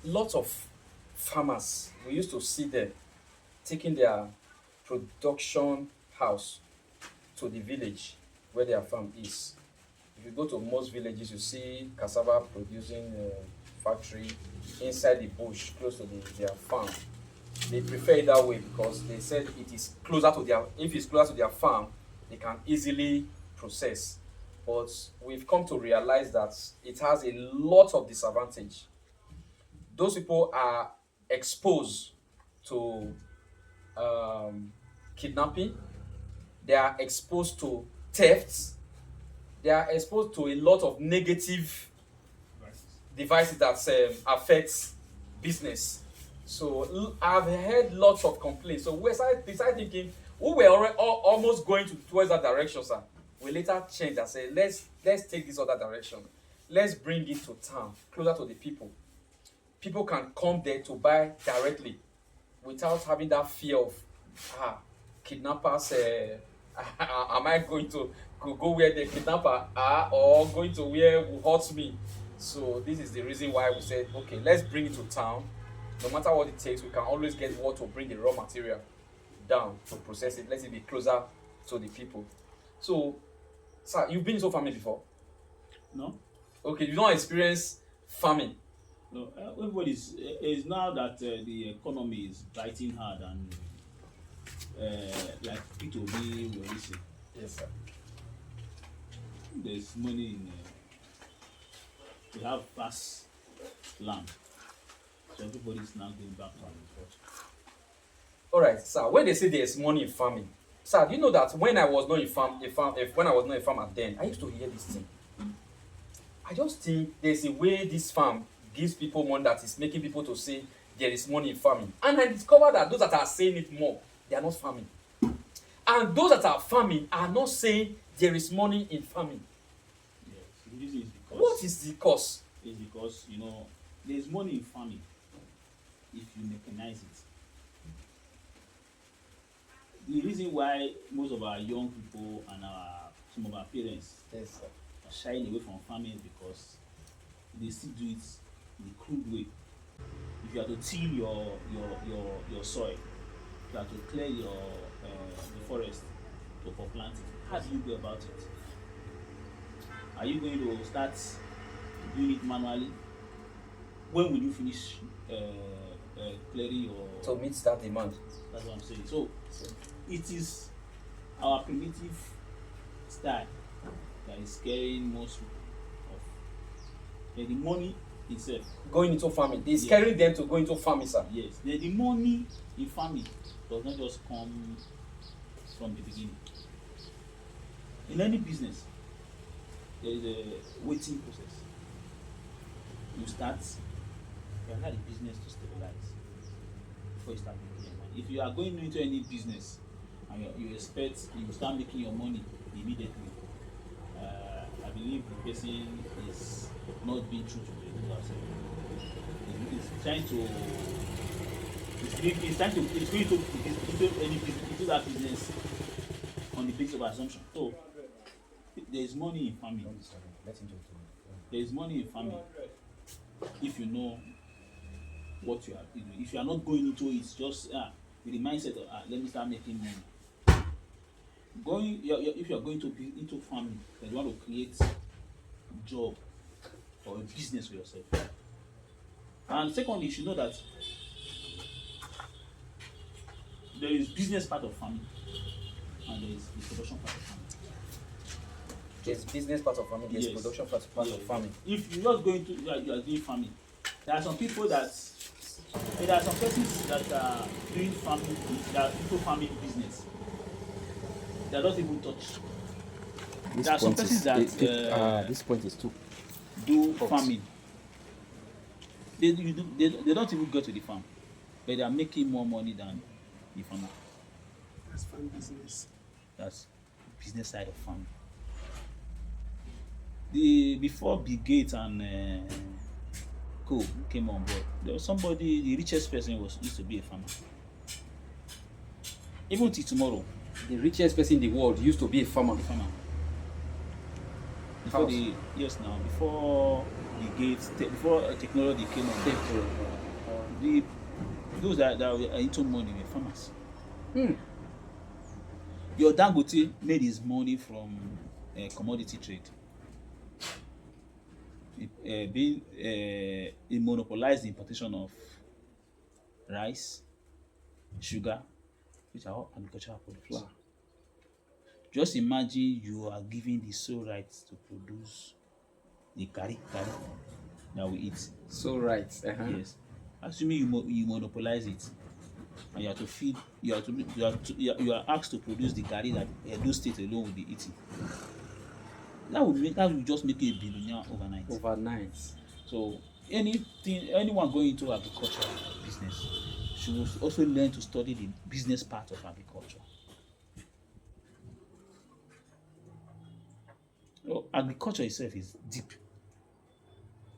lots of farmers, we used to see them taking their production house to the village where their farm is. If you go to most villages, you see cassava producing factory inside the bush close to their farm. They prefer it that way because they said it is closer to their, if it's closer to their farm, they can easily process. But we've come to realize that it has a lot of disadvantage. Those people are exposed to kidnapping, they are exposed to thefts, they are exposed to a lot of negative devices that affects business. So I've heard lots of complaints. So we started thinking we were almost going towards that direction, sir. We later changed and said, let's take this other direction. Let's bring it to town, closer to the people. People can come there to buy directly without having that fear of kidnappers. Am I going to go where the kidnapper are or going to where who hurts me? So this is the reason why we said, okay, let's bring it to town. No matter what it takes, we can always get what to bring the raw material down to process it. Let it be closer to the people. So, sir, you've been to farming before? No. Okay, you don't experience farming. No, everybody's is now that the economy is biting hard and like Pt2 will say. Yes, sir. There's money in. We have vast land, so everybody's now going back to agriculture. All right, sir. When they say there's money in farming, sir, do you know that when I was not when I was not a farmer then, I used to hear this thing. I just think there's a way this farm gives people money that is making people to say there is money in farming. And I discovered that those that are saying it more, they are not farming. And those that are farming are not saying there is money in farming. Yes, the reason is because. What is the cause? Is because there's money in farming if you mechanize it. The reason why most of our young people and some of our parents are shying away from farming is because they still do it the crude way. If you have to till your soil, if you have to clear the forest for planting, how do you go about it? Are you going to start doing it manually? When will you finish clearing your? To meet that demand. That's what I'm saying. So it is our primitive style that is scaring most of the money itself. Going into farming. They're scaring them to go into farming, sir. Yes. The money in farming does not just come from the beginning. In any business, there is a waiting process. You start, you allow the business to stabilize before you start making your money. If you are going into any business and you expect you start making your money immediately, I believe the person is not being true to himself. It's trying to it's going into that business on the basis of assumption. So there is money in farming. There is money in farming if you know what you are doing. If you are not going into it just with the mindset of let me start making money. If you are going to be into farming, then you want to create a job or a business for yourself. And secondly, you should know that there is business part of farming and there is the production part of farming. There's business part of farming, there's production part of farming. If you're not going to you are doing farming, there are some people there are some persons that are doing farming, that are into farming business. They are not even touch. There are some persons that this point is too do farming. They don't even go to the farm, but they are making more money than the farmer. That's farm business. That's business side of farming. Before Bill Gates and Co came on board, there was somebody, the richest person used to be a farmer. Even till tomorrow, the richest person in the world used to be a farmer. Before the gates, before technology came on, Tape. the those that were into money were farmers. Hmm. Your Dangote made his money from commodity trade. He monopolized the importation of rice, sugar, which are all agricultural products. Flour. Just imagine you are given the sole rights to produce the curry that we eat. So right. Yes. Assuming you monopolize it, and you have to feed, you are asked to produce the curry that Edo State alone will be eating. That will just make you a billionaire overnight. Overnight. So anyone going into agricultural business should also learn to study the business part of agriculture. Agriculture itself is deep.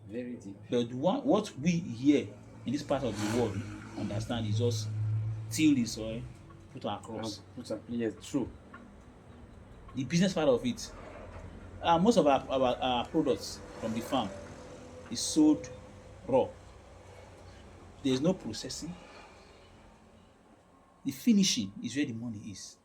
Very deep. But what we here in this part of the world understand is just till the soil, put across. Yes, true. The business part of it, most of our products from the farm is sold raw. There is no processing. The finishing is where the money is.